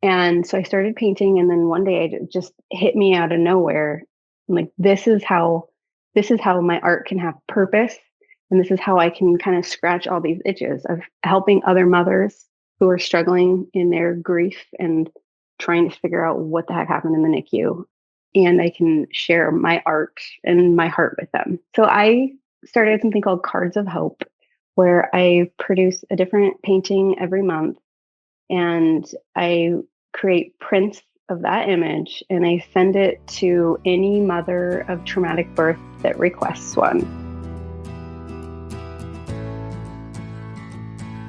And so I started painting, and then one day it just hit me out of nowhere. I'm like, this is how my art can have purpose, and this is how I can kind of scratch all these itches of helping other mothers who are struggling in their grief and trying to figure out what the heck happened in the NICU. And I can share my art and my heart with them. So I started something called Cards of Hope, where I produce a different painting every month, and I create prints of that image and I send it to any mother of traumatic birth that requests one.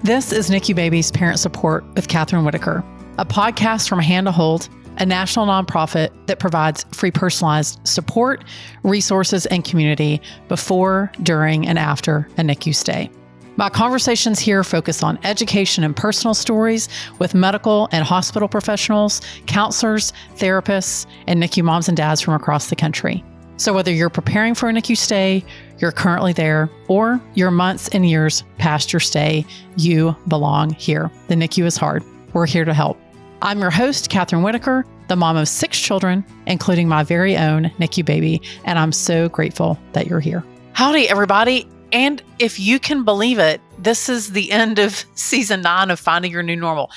This is NICU Babies Parent Support with Kathryn Whitaker, a podcast from Hand to Hold, a national nonprofit that provides free personalized support, resources, and community before, during, and after a NICU stay. My conversations here focus on education and personal stories with medical and hospital professionals, counselors, therapists, and NICU moms and dads from across the country. So whether you're preparing for a NICU stay, you're currently there, or you're months and years past your stay, you belong here. The NICU is hard. We're here to help. I'm your host, Kathryn Whitaker, the mom of 6 children, including my very own NICU baby, and I'm so grateful that you're here. Howdy, everybody. And if you can believe it, this is the end of season 9 of Finding Your New Normal.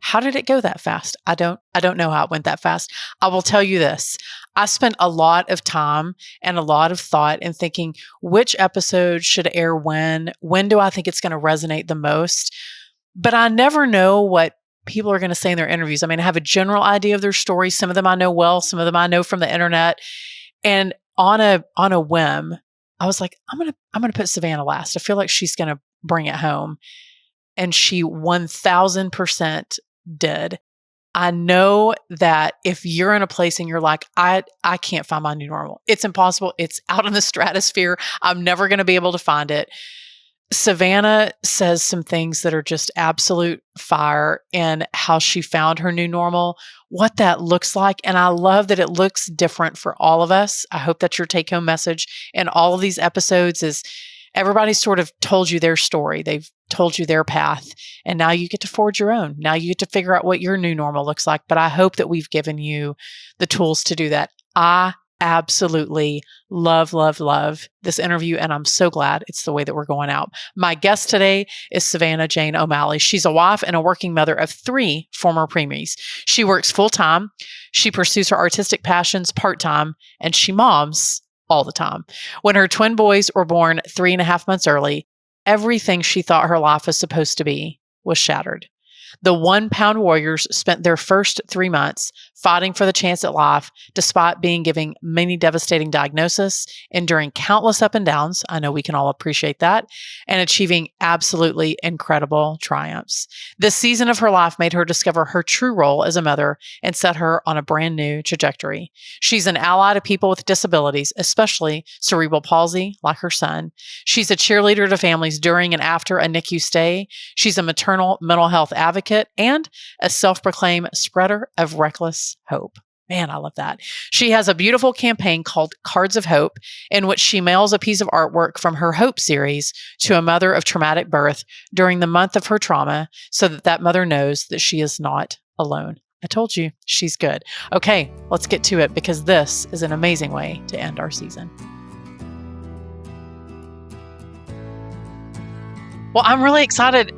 How did it go that fast? I don't know how it went that fast. I will tell you this. I spent a lot of time and a lot of thought in thinking which episode should air when do I think it's going to resonate the most? But I never know what people are going to say in their interviews. I mean, I have a general idea of their stories. Some of them I know well, some of them I know from the internet. And on a whim, I was like, I'm gonna put Savannah last. I feel like she's gonna bring it home. And she 1000% did. I know that if you're in a place and you're like, I can't find my new normal. It's impossible. It's out in the stratosphere. I'm never gonna be able to find it. Savannah says some things that are just absolute fire in how she found her new normal, what that looks like. And I love that it looks different for all of us. I hope that your take home message in all of these episodes is everybody's sort of told you their story. They've told you their path. And now you get to forge your own. Now you get to figure out what your new normal looks like. But I hope that we've given you the tools to do that. I absolutely love this interview, and I'm so glad it's the way that we're going out. My guest today is Savannah Jane O'Malley. She's a wife and a working mother of 3 former preemies. She works full-time, she pursues her artistic passions part-time, and she moms all the time. When her twin boys were born 3.5 months early, everything she thought her life was supposed to be was shattered. The 1-pound warriors spent their first 3 months fighting for the chance at life, despite being given many devastating diagnoses, enduring countless up and downs. I know we can all appreciate that, and achieving absolutely incredible triumphs. This season of her life made her discover her true role as a mother and set her on a brand new trajectory. She's an ally to people with disabilities, especially cerebral palsy, like her son. She's a cheerleader to families during and after a NICU stay. She's a maternal mental health advocate and a self-proclaimed spreader of reckless hope. Man, I love that. She has a beautiful campaign called Cards of Hope, in which she mails a piece of artwork from her Hope series to a mother of traumatic birth during the month of her trauma, so that that mother knows that she is not alone. I told you, she's good. Okay, let's get to it, because this is an amazing way to end our season. Well, I'm really excited.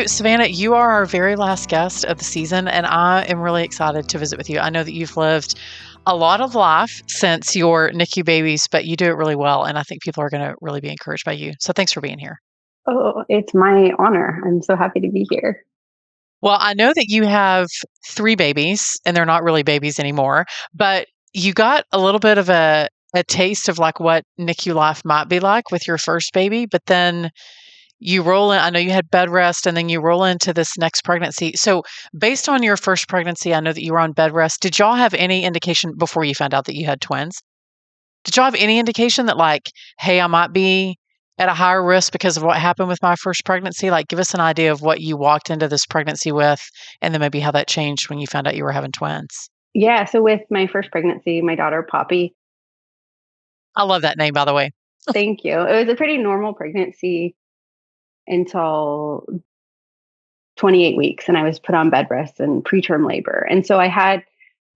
Savannah, you are our very last guest of the season, and I am really excited to visit with you. I know that you've lived a lot of life since your NICU babies, but you do it really well, and I think people are going to really be encouraged by you. So thanks for being here. Oh, it's my honor. I'm so happy to be here. Well, I know that you have 3 babies, and they're not really babies anymore, but you got a little bit of a taste of like what NICU life might be like with your first baby, but then you roll in, I know you had bed rest, and then you roll into this next pregnancy. So based on your first pregnancy, I know that you were on bed rest. Did y'all have any indication before you found out that you had twins? Did y'all have any indication that like, hey, I might be at a higher risk because of what happened with my first pregnancy? Like, give us an idea of what you walked into this pregnancy with, and then maybe how that changed when you found out you were having twins. Yeah, so with my first pregnancy, my daughter Poppy. I love that name, by the way. Thank you. It was a pretty normal pregnancy until 28 weeks, and I was put on bed rest and preterm labor. And so I had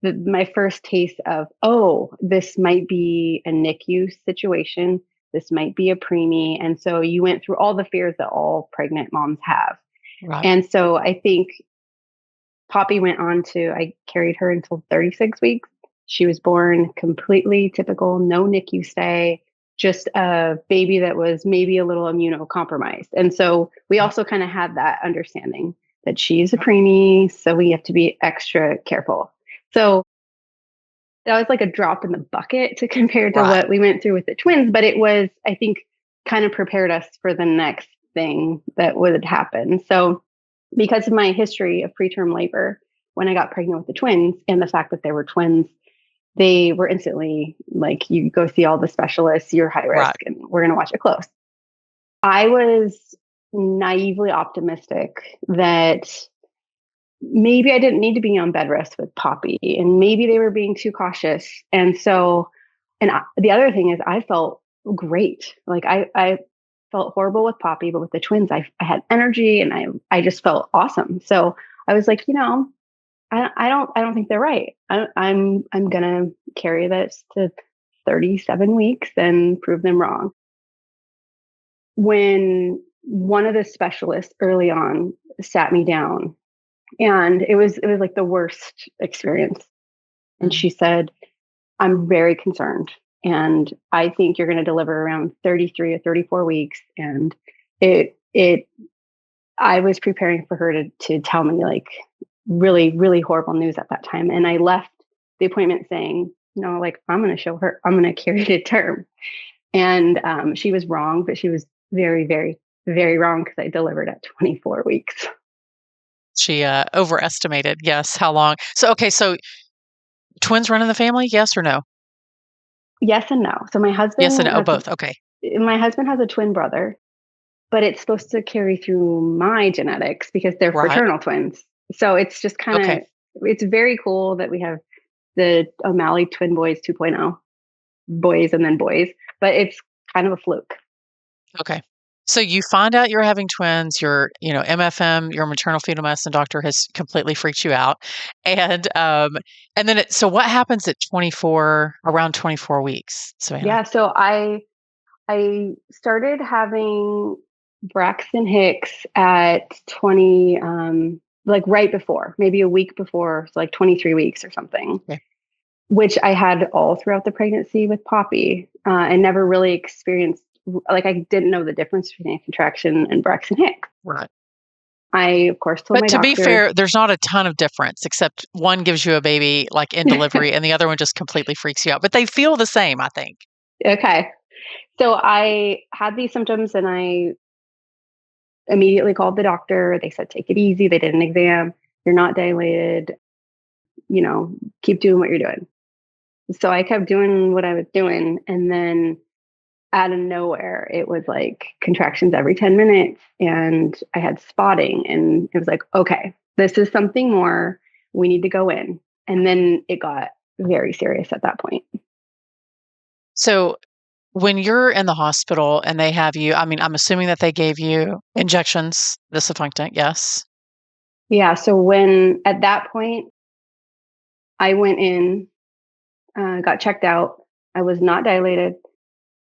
my first taste of, oh, this might be a NICU situation. This might be a preemie. And so you went through all the fears that all pregnant moms have. Right. And so I think Poppy went on to, I carried her until 36 weeks. She was born completely typical, no NICU stay, just a baby that was maybe a little immunocompromised. And so we also kind of had that understanding that she's a preemie, so we have to be extra careful. So that was like a drop in the bucket to compare to what we went through with the twins. But it was, I think, kind of prepared us for the next thing that would happen. So because of my history of preterm labor, when I got pregnant with the twins and the fact that they were twins, they were instantly like, you go see all the specialists, you're high risk, and we're going to watch it close. I was naively optimistic that maybe I didn't need to be on bed rest with Poppy, and maybe they were being too cautious. And so, the other thing is I felt great. Like I felt horrible with Poppy, but with the twins, I had energy and I just felt awesome. So I was like, I don't think they're right. I'm gonna carry this to 37 weeks and prove them wrong. When one of the specialists early on sat me down, and it was like the worst experience. And she said, I'm very concerned, and I think you're going to deliver around 33 or 34 weeks. And I was preparing for her to tell me like really, really horrible news at that time. And I left the appointment saying, no, like I'm going to show her, I'm going to carry to term. And she was wrong, but she was very, very, very wrong, because I delivered at 24 weeks. She overestimated, yes, how long. So, okay, so twins run in the family, yes or no? Yes and no. So my husband, Yes and no, both. Okay. My husband has a twin brother, but it's supposed to carry through my genetics because they're fraternal twins. So it's just kind of, it's very cool that we have the O'Malley twin boys 2.0, boys and then boys, but it's kind of a fluke. Okay. So you find out you're having twins, your, MFM, your maternal fetal medicine doctor has completely freaked you out. And then so what happens at around 24 weeks, Savannah? Yeah. So I started having Braxton Hicks at 20, like right before, maybe a week before, so like 23 weeks or something, which I had all throughout the pregnancy with Poppy, and never really experienced. Like I didn't know the difference between a contraction and Braxton Hicks. Right. I, of course, told my doctor. But to be fair, there's not a ton of difference, except one gives you a baby like in delivery and the other one just completely freaks you out. But they feel the same, I think. Okay. So I had these symptoms and I immediately called the doctor. They said, take it easy. They did an exam. You're not dilated. Keep doing what you're doing. So I kept doing what I was doing. And then out of nowhere, it was like contractions every 10 minutes, and I had spotting, and it was like, okay, this is something more. We need to go in. And then it got very serious at that point. So when you're in the hospital and they have you, I'm assuming that they gave you injections, the sulfunctant, yes? Yeah. So at that point, I went in, got checked out. I was not dilated.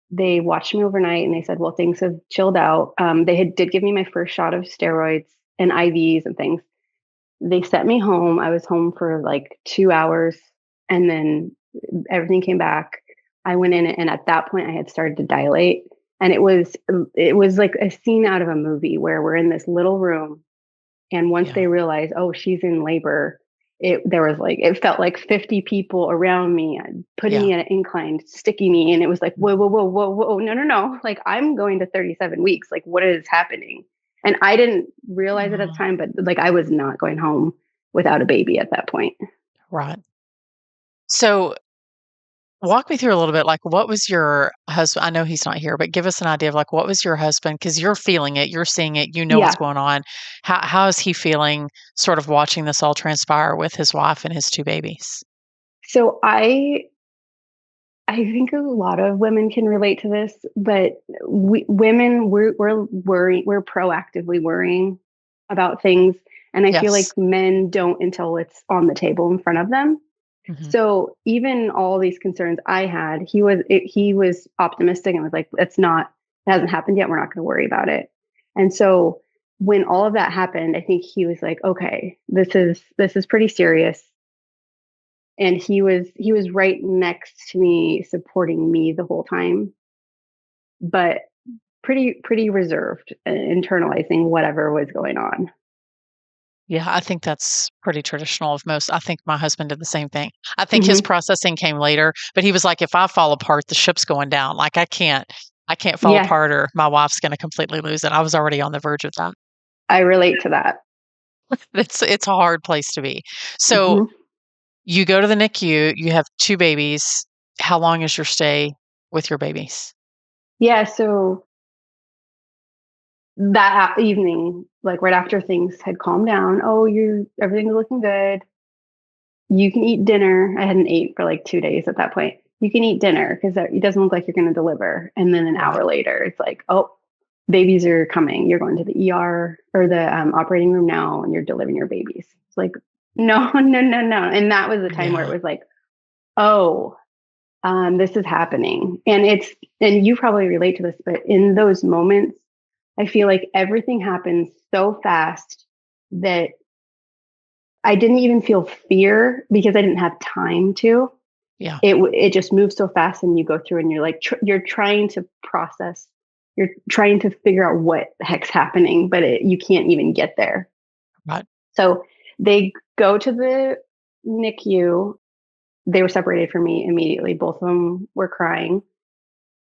They watched me overnight and they said, well, things have chilled out. They did give me my first shot of steroids and IVs and things. They sent me home. I was home for like 2 hours, and then everything came back. I went in, and at that point I had started to dilate. And it was like a scene out of a movie where we're in this little room. And once they realized, oh, she's in labor, it felt like 50 people around me, putting me at an incline, sticking me. And it was like, whoa, whoa, whoa, whoa, whoa, no. Like I'm going to 37 weeks. Like what is happening? And I didn't realize it at the time, but like I was not going home without a baby at that point. Right. So walk me through a little bit, like what was your husband? I know he's not here, but give us an idea of like, what was your husband? Because you're feeling it, you're seeing it, what's going on. How is he feeling sort of watching this all transpire with his wife and his two babies? So I think a lot of women can relate to this, but we're worrying, we're proactively worrying about things. And I feel like Yes. men don't until it's on the table in front of them. Hmm. So even all these concerns I had, he was optimistic and was like, it hasn't happened yet. We're not going to worry about it. And so when all of that happened, I think he was like, okay, this is pretty serious. And he was right next to me, supporting me the whole time, but pretty reserved, internalizing whatever was going on. Yeah, I think that's pretty traditional of most. I think my husband did the same thing. I think his Hmm. processing came later, but he was like, if I fall apart, the ship's going down. Like I can't fall Yeah, apart or my wife's going to completely lose it. I was already on the verge of that. I relate to that. It's a hard place to be. So Hmm. you go to the NICU, you have two babies. How long is your stay with your babies? Yeah, so that evening, like right after things had calmed down, oh, you everything's looking good. You can eat dinner. I hadn't ate for like 2 days at that point. You can eat dinner because it doesn't look like you're going to deliver. And then an Right. hour later, it's like, oh, babies are coming. You're going to the ER or the operating room now, and you're delivering your babies. It's like, no, no, no, no. And that was the time where it Yeah. was like, oh, this is happening. And you probably relate to this, but in those moments, I feel like everything happens so fast that I didn't even feel fear because I didn't have time to. Yeah. It just moves so fast, and you go through, and you're like you're trying to process, you're trying to figure out what the heck's happening, but you can't even get there. Right. So they go to the NICU. They were separated from me immediately. Both of them were crying,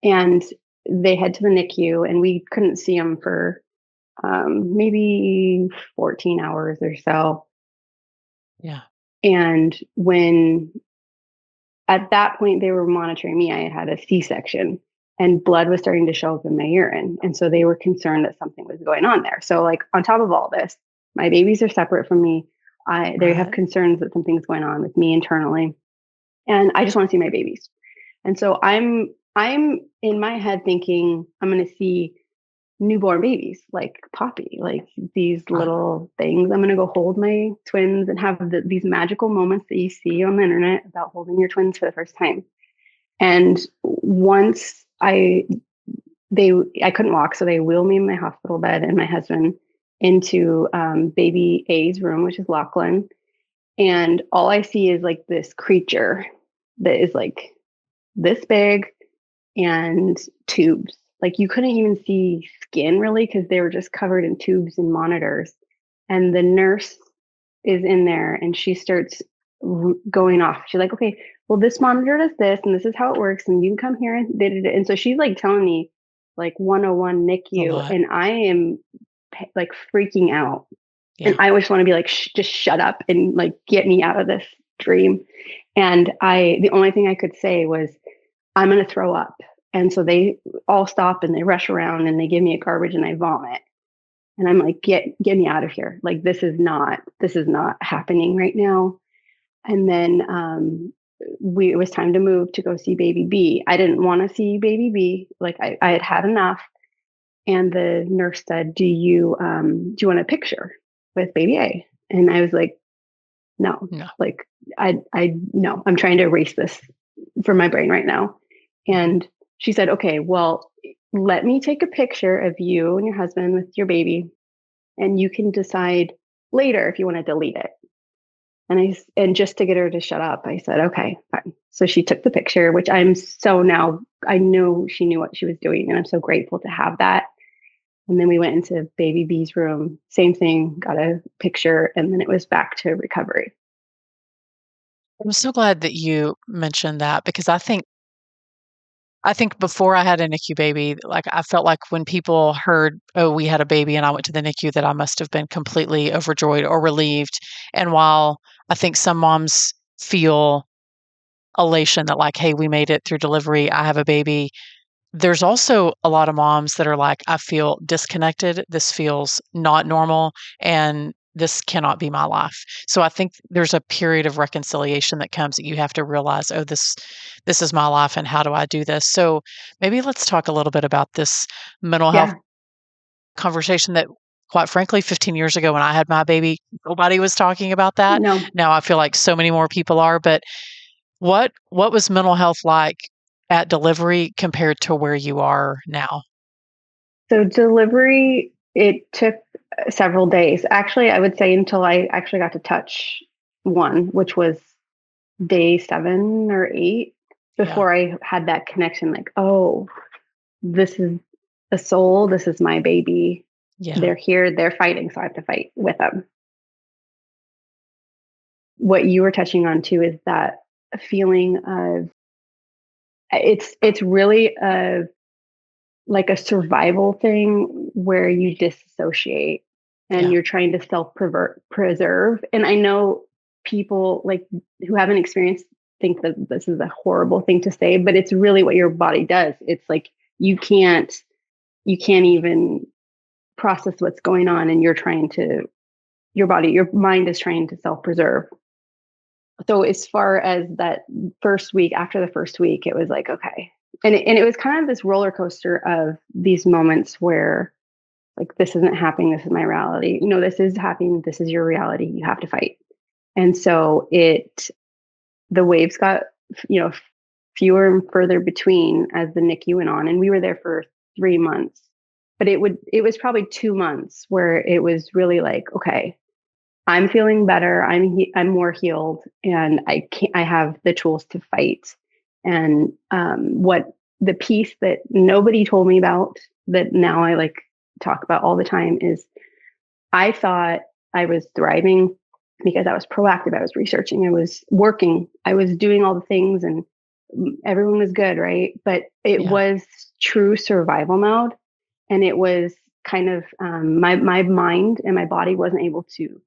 and they head to the NICU, and we couldn't see them for maybe 14 hours or so. Yeah. And when at that point they were monitoring me, I had had a C-section, and blood was starting to show up in my urine. And so they were concerned that something was going on there. So, like, on top of all this, my babies are separate from me. They have Right. concerns that something's going on with me internally. And I just want to see my babies. And so I'm in my head thinking I'm going to see newborn babies like Poppy, like these Right. little things. I'm going to go hold my twins and have these magical moments that you see on the internet about holding your twins for the first time. And once I couldn't walk, so they wheeled me in my hospital bed and my husband into baby A's room, which is Lachlan. And all I see is like this creature that is like this big and tubes. Like you couldn't even see skin really because they were just covered in tubes and monitors. And the nurse is in there and she starts going off. She's like, okay, well, this monitor does this and this is how it works. And you can come here and da, da, da. And so she's like telling me like 101 A NICU. lot. And I am like freaking out. And Yeah. I always want to be like, just shut up and like get me out of this dream. And the only thing I could say was, I'm going to throw up. And so they all stop and they rush around and they give me a garbage and I vomit. And I'm like, get me out of here. Like this is not happening right now. And then it was time to move to go see baby B. I didn't want to see baby B. Like I had had enough. And the nurse said, do you want a picture with baby A? And I was like, no, No. like I no, I'm trying to erase this from my brain right now. Mhm. And she said, okay, well, let me take a picture of you and your husband with your baby, and you can decide later if you want to delete it. And just to get her to shut up, I said, okay, fine. So she took the picture, which I know she knew what she was doing, and I'm so grateful to have that. And then we went into baby B's room, same thing, got a picture, and then it was back to recovery. I'm so glad that you mentioned that because I think before I had a NICU baby, like I felt like when people heard, "Oh, we had a baby," and I went to the NICU, that I must have been completely overjoyed or relieved. And while I think some moms feel elation that like, "Hey, we made it through delivery. I have a baby." There's also a lot of moms that are like, "I feel disconnected. This feels not normal, and this cannot be my life." So I think there's a period of reconciliation that comes that you have to realize, "Oh, this is my life, and how do I do this?" So maybe let's talk a little bit about this mental health Yeah. conversation that quite frankly, 15 years ago when I had my baby, nobody was talking about that. No. Now I feel like so many more people are, but what was mental health like at delivery compared to where you are now? So delivery, it took several days. Actually, I would say until I actually got to touch one, which was day 7 or 8, Yeah. before I had that connection like, oh, this is a soul, this is my baby. Yeah. They're here, they're fighting, so I have to fight with them. What you were touching on too is that feeling of it's really a like a survival thing where you disassociate and Yeah. you're trying to preserve. And I know people like who haven't experienced think that this is a horrible thing to say, but it's really what your body does. It's like you can't even process what's going on, and your mind is trying to self-preserve. So as far as that first week, after the first week, it was like, okay. And it was kind of this roller coaster of these moments where like, this isn't happening. This is my reality. No, this is happening. This is your reality. You have to fight. And so the waves got, you know, fewer and further between as the NICU went on. And we were there for 3 months, but it was probably 2 months where it was really like, okay, I'm feeling better. I'm more healed, and I have the tools to fight. And what the piece that nobody told me about that now I like talk about all the time is I thought I was thriving because I was proactive. I was researching. I was working. I was doing all the things, and everyone was good, right? But it Yeah. was true survival mode, and it was kind of my mind and my body wasn't able to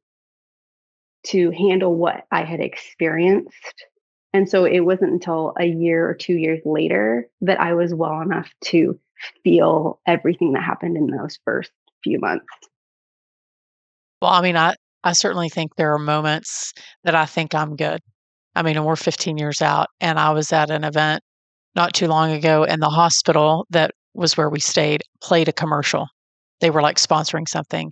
handle what I had experienced. And so it wasn't until a year or 2 years later that I was well enough to feel everything that happened in those first few months. Well, I mean, I certainly think there are moments that I think I'm good. I mean, and we're 15 years out, and I was at an event not too long ago, and the hospital that was where we stayed played a commercial. They were like sponsoring something.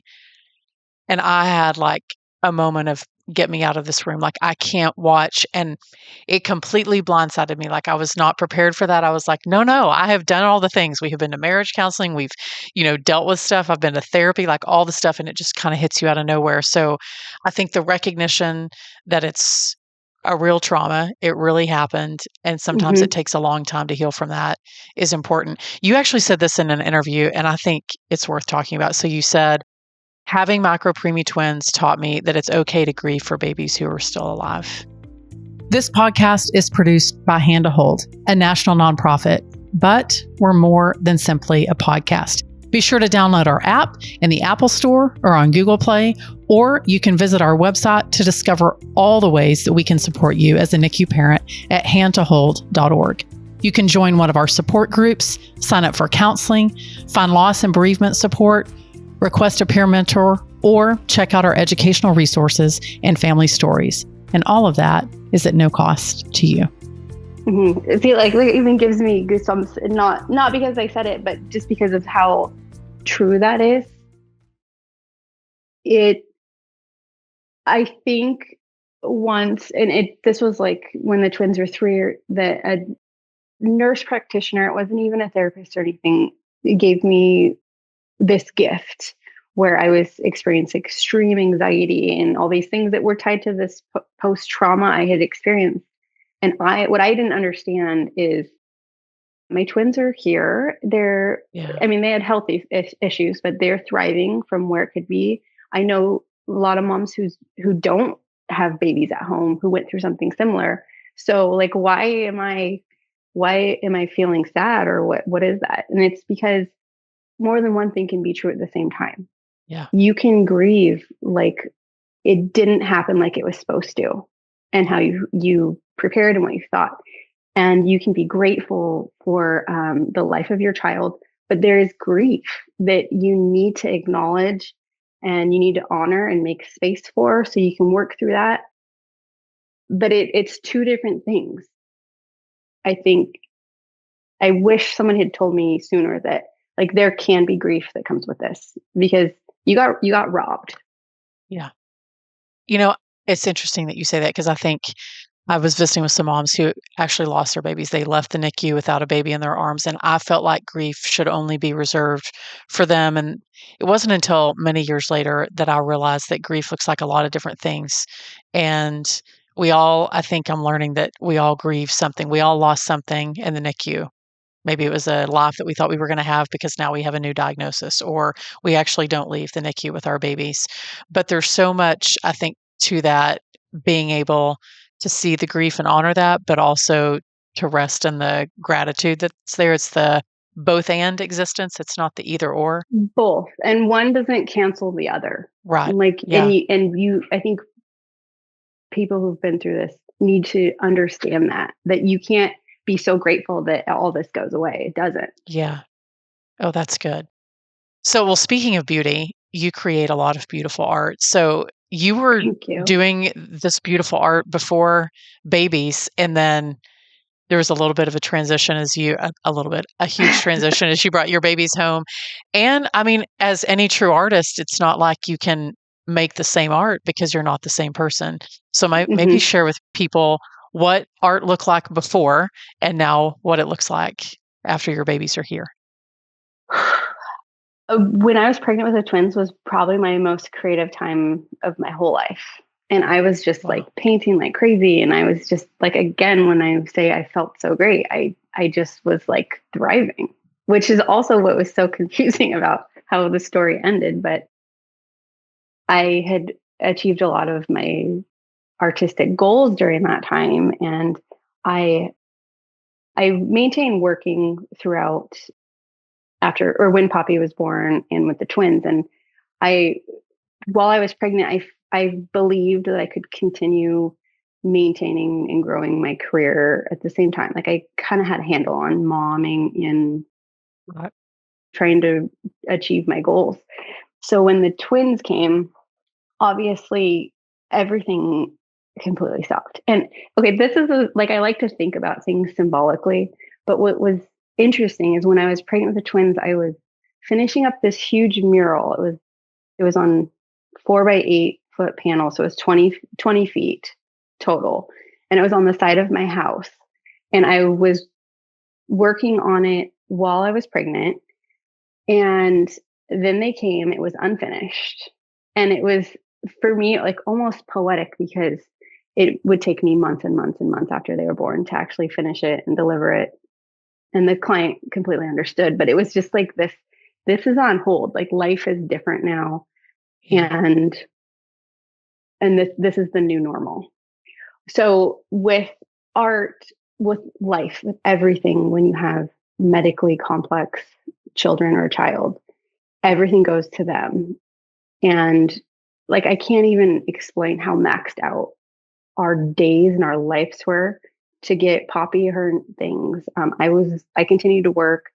And I had like a moment of get me out of this room. Like I can't watch. And it completely blindsided me. Like I was not prepared for that. I was like, no, no, I have done all the things. We have been to marriage counseling. We've, dealt with stuff. I've been to therapy, like all the stuff. And it just kind of hits you out of nowhere. So I think the recognition that it's a real trauma, it really happened. And sometimes it Hmm. takes a long time to heal from that is important. You actually said this in an interview, and I think it's worth talking about. So you said, having micro preemie twins taught me that it's okay to grieve for babies who are still alive. This podcast is produced by Hand to Hold, a national nonprofit, but we're more than simply a podcast. Be sure to download our app in the Apple Store or on Google Play, or you can visit our website to discover all the ways that we can support you as a NICU parent at handtohold.org. You can join one of our support groups, sign up for counseling, find loss and bereavement support, request a peer mentor, or check out our educational resources and family stories. And all of that is at no cost to you. Mm-hmm. I feel like it even gives me goosebumps, and not because I said it, but just because of how true that is. I think once, and this was like when the twins were 3, that a nurse practitioner, it wasn't even a therapist or anything, gave me this gift where I was experiencing extreme anxiety and all these things that were tied to this post trauma I had experienced. And what I didn't understand is my twins are here. Yeah. I mean, they had health issues, but they're thriving from where it could be. I know a lot of moms who don't have babies at home who went through something similar. So like, why am I feeling sad, or what is that? And it's because more than one thing can be true at the same time. Yeah. You can grieve like it didn't happen like it was supposed to, and how you prepared and what you thought. And you can be grateful for the life of your child, but there is grief that you need to acknowledge and you need to honor and make space for, so you can work through that. But it's two different things. I think I wish someone had told me sooner that like there can be grief that comes with this, because you got robbed. Yeah. You know, it's interesting that you say that because I think I was visiting with some moms who actually lost their babies. They left the NICU without a baby in their arms, and I felt like grief should only be reserved for them. And it wasn't until many years later that I realized that grief looks like a lot of different things. And I think I'm learning that we all grieve something. We all lost something in the NICU. Maybe it was a life that we thought we were going to have because now we have a new diagnosis, or we actually don't leave the NICU with our babies. But there's so much, I think, to that, being able to see the grief and honor that, but also to rest in the gratitude that's there. It's the both and existence. It's not the either or. Both, and one doesn't cancel the other. Right. Like, Yeah. I think people who've been through this need to understand that you can't be so grateful that all this goes away. It doesn't. Yeah. Oh, that's good. So, well, speaking of beauty, you create a lot of beautiful art. So, you were Thank you. doing this beautiful art before babies, and then there was a little bit of a transition a huge transition as you brought your babies home. And I mean, as any true artist, it's not like you can make the same art because you're not the same person. So, maybe Hmm. share with people what art looked like before and now what it looks like after your babies are here. When I was pregnant with the twins was probably my most creative time of my whole life. And I was just like Wow. painting like crazy. And I was just like, again, when I say I felt so great, I just was like thriving, which is also what was so confusing about how the story ended. But I had achieved a lot of my artistic goals during that time. And I I maintained working throughout after or when Poppy was born and with the twins. And I while I was pregnant, I believed that I could continue maintaining and growing my career at the same time. Like I kind of had a handle on momming and Right. trying to achieve my goals. So when the twins came, obviously everything completely stopped. And okay, this is like I like to think about things symbolically, but what was interesting is when I was pregnant with the twins, I was finishing up this huge mural. It was on 4 by 8 foot panel. So it was 20 feet total. And it was on the side of my house. And I was working on it while I was pregnant. And then they came, it was unfinished. And it was for me like almost poetic because it would take me months and months and months after they were born to actually finish it and deliver it. And the client completely understood, but it was just like this is on hold. Like life is different now. Yeah. And this is the new normal. So with art, with life, with everything, when you have medically complex children or a child, everything goes to them. And like I can't even explain how maxed out our days and our lives were to get Poppy her things. I continued to work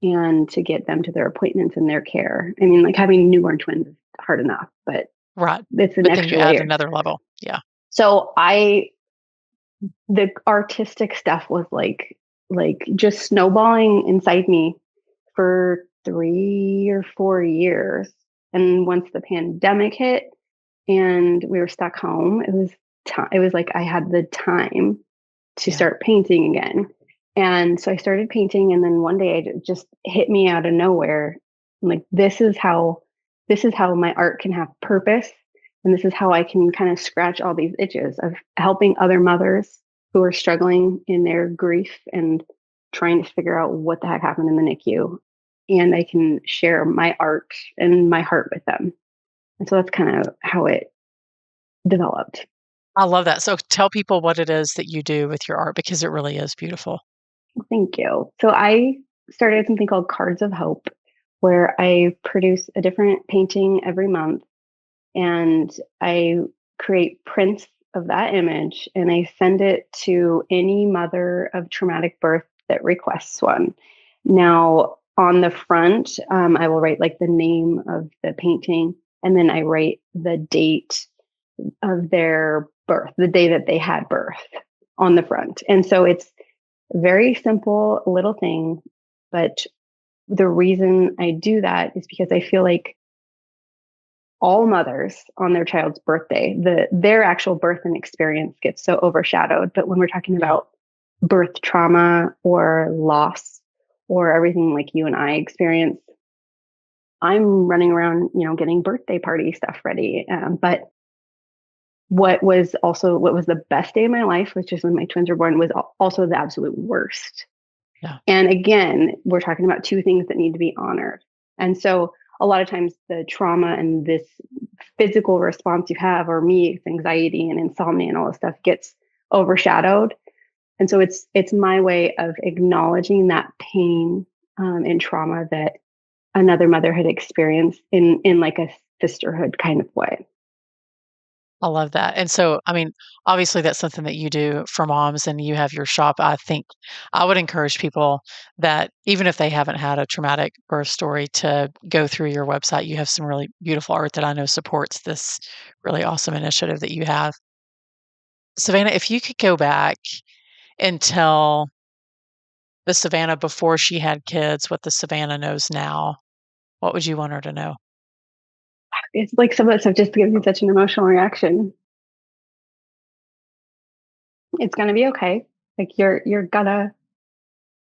and to get them to their appointments and their care. I mean, like having newborn twins is hard enough, but Right. it's an But then you extra add layer. another level. Yeah. So the artistic stuff was like just snowballing inside me for 3 or 4 years. And once the pandemic hit and we were stuck home, it was like I had the time to Yeah. start painting again. And so I started painting, and then one day it just hit me out of nowhere. I'm like, this is how my art can have purpose, and this is how I can kind of scratch all these itches of helping other mothers who are struggling in their grief and trying to figure out what the heck happened in the NICU. And I can share my art and my heart with them. And so that's kind of how it developed. I love that. So tell people what it is that you do with your art because it really is beautiful. Thank you. So I started something called Cards of Hope, where I produce a different painting every month and I create prints of that image and I send it to any mother of traumatic birth that requests one. Now, on the front, I will write like the name of the painting and then I write the date of their birth, the day that they had birth on the front. And so it's very simple little thing, but the reason I do that is because I feel like all mothers on their child's birthday, their actual birth and experience gets so overshadowed. But when we're talking about birth trauma or loss or everything like you and I experience, I'm running around, getting birthday party stuff ready. But what was the best day of my life, which is when my twins were born, was also the absolute worst. Yeah. And again, we're talking about two things that need to be honored. And so a lot of times the trauma and this physical response you have, or me, it's anxiety and insomnia and all this stuff, gets overshadowed. And so it's my way of acknowledging that pain and trauma that another mother had experienced in like a sisterhood kind of way. I love that. And so, I mean, obviously that's something that you do for moms and you have your shop. I think I would encourage people that even if they haven't had a traumatic birth story to go through your website. You have some really beautiful art that I know supports this really awesome initiative that you have. Savannah, if you could go back and tell the Savannah before she had kids what the Savannah knows now, what would you want her to know? It's like some of that stuff just gives me such an emotional reaction. It's gonna be okay. Like you're gonna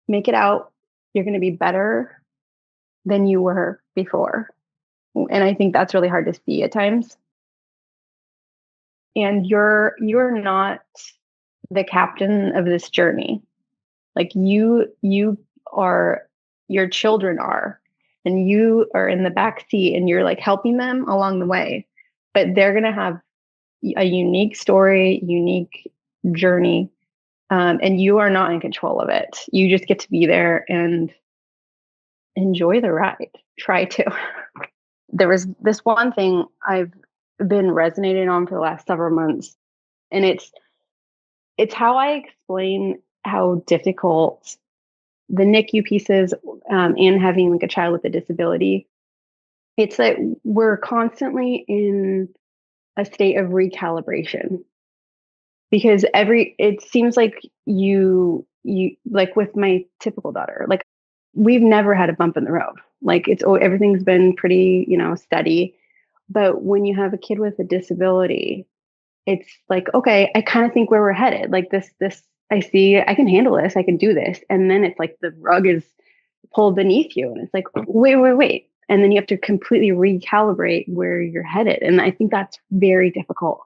make it out. You're gonna be better than you were before. And I think that's really hard to see at times. And you're not the captain of this journey. Like you are, your children are, and you are in the back seat and you're like helping them along the way. But they're gonna have a unique story, unique journey. And you are not in control of it. You just get to be there and enjoy the ride. Try to. There was this one thing I've been resonating on for the last several months, and it's how I explain how difficult the NICU pieces and having like a child with a disability. It's that we're constantly in a state of recalibration because it seems like you like with my typical daughter, like we've never had a bump in the road. Like everything's been pretty, steady. But when you have a kid with a disability, it's like, okay, I kind of think where we're headed. Like this, I see, I can handle this, I can do this. And then it's like the rug is pulled beneath you. And it's like, wait. And then you have to completely recalibrate where you're headed. And I think that's very difficult.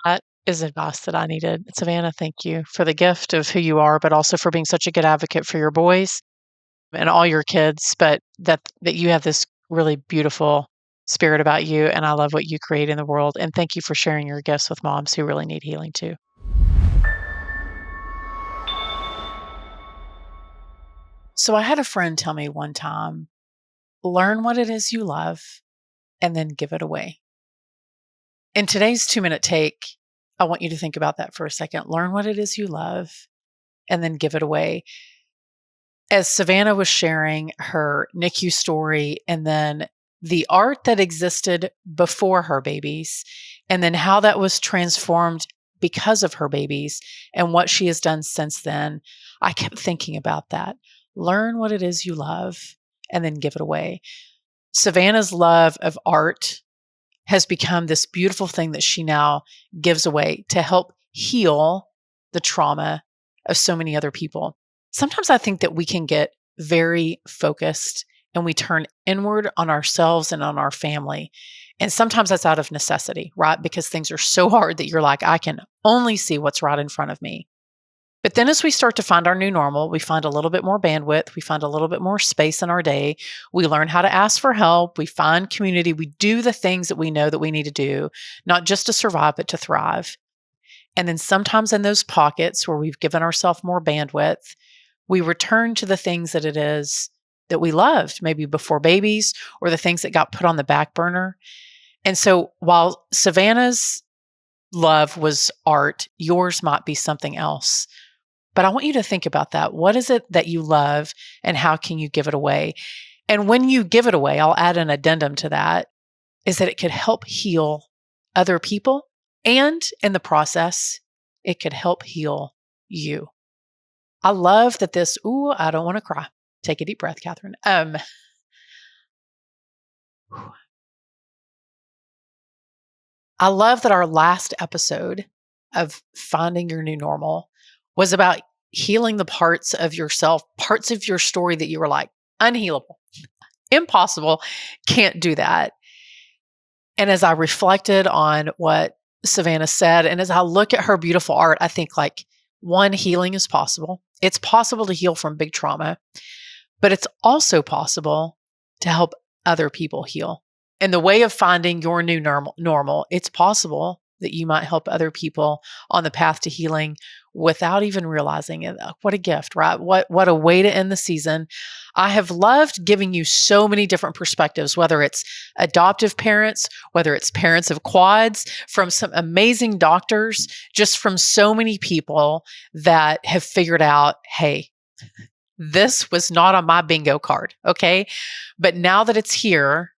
That is advice that I needed. Savannah, thank you for the gift of who you are, but also for being such a good advocate for your boys and all your kids, but that you have this really beautiful spirit about you, and I love what you create in the world. And thank you for sharing your gifts with moms who really need healing too. So I had a friend tell me one time, learn what it is you love and then give it away. In today's 2-minute take, I want you to think about that for a second. Learn what it is you love and then give it away. As Savannah was sharing her NICU story and then the art that existed before her babies, and then how that was transformed because of her babies and what she has done since then, I kept thinking about that. Learn what it is you love and then give it away. Savannah's love of art has become this beautiful thing that she now gives away to help heal the trauma of so many other people. Sometimes I think that we can get very focused and we turn inward on ourselves and on our family. And sometimes that's out of necessity, right? Because things are so hard that you're like, I can only see what's right in front of me. But then as we start to find our new normal, we find a little bit more bandwidth, we find a little bit more space in our day, we learn how to ask for help, we find community, we do the things that we know that we need to do, not just to survive, but to thrive. And then sometimes in those pockets where we've given ourselves more bandwidth, we return to the things that it is that we loved, maybe before babies or the things that got put on the back burner. And so while Savannah's love was art, yours might be something else. But I want you to think about that. What is it that you love and how can you give it away? And when you give it away, I'll add an addendum to that, is that it could help heal other people. And in the process, it could help heal you. I love that I don't want to cry. Take a deep breath, Kathryn. I love that our last episode of Finding Your New Normal was about healing the parts of yourself, parts of your story that you were like, unhealable, impossible, can't do that. And as I reflected on what Savannah said, and as I look at her beautiful art, I think like, one, healing is possible. It's possible to heal from big trauma, but it's also possible to help other people heal. In the way of finding your new normal, it's possible that you might help other people on the path to healing without even realizing it. What a gift, right? What a way to end the season. I have loved giving you so many different perspectives, whether it's adoptive parents, whether it's parents of quads, from some amazing doctors, just from so many people that have figured out, hey, this was not on my bingo card, okay? But now that it's here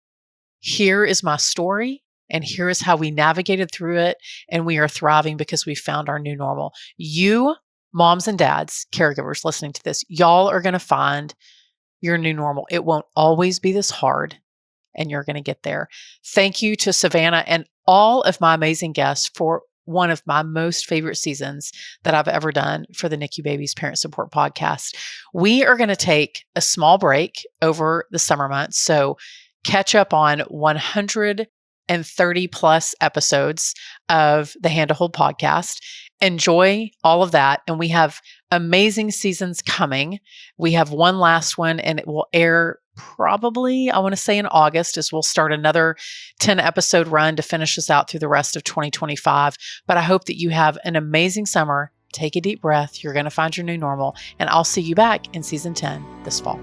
is my story. And here is how we navigated through it. And we are thriving because we found our new normal. You, moms and dads, caregivers listening to this, y'all are going to find your new normal. It won't always be this hard, and you're going to get there. Thank you to Savannah and all of my amazing guests for one of my most favorite seasons that I've ever done for the NICU Babies Parent Support Podcast. We are going to take a small break over the summer months. So catch up on 130 plus episodes of the Hand to Hold podcast. Enjoy all of that. And we have amazing seasons coming. We have one last one, and it will air probably, I want to say in August, as we'll start another 10 episode run to finish us out through the rest of 2025. But I hope that you have an amazing summer. Take a deep breath. You're going to find your new normal. And I'll see you back in season 10 this fall.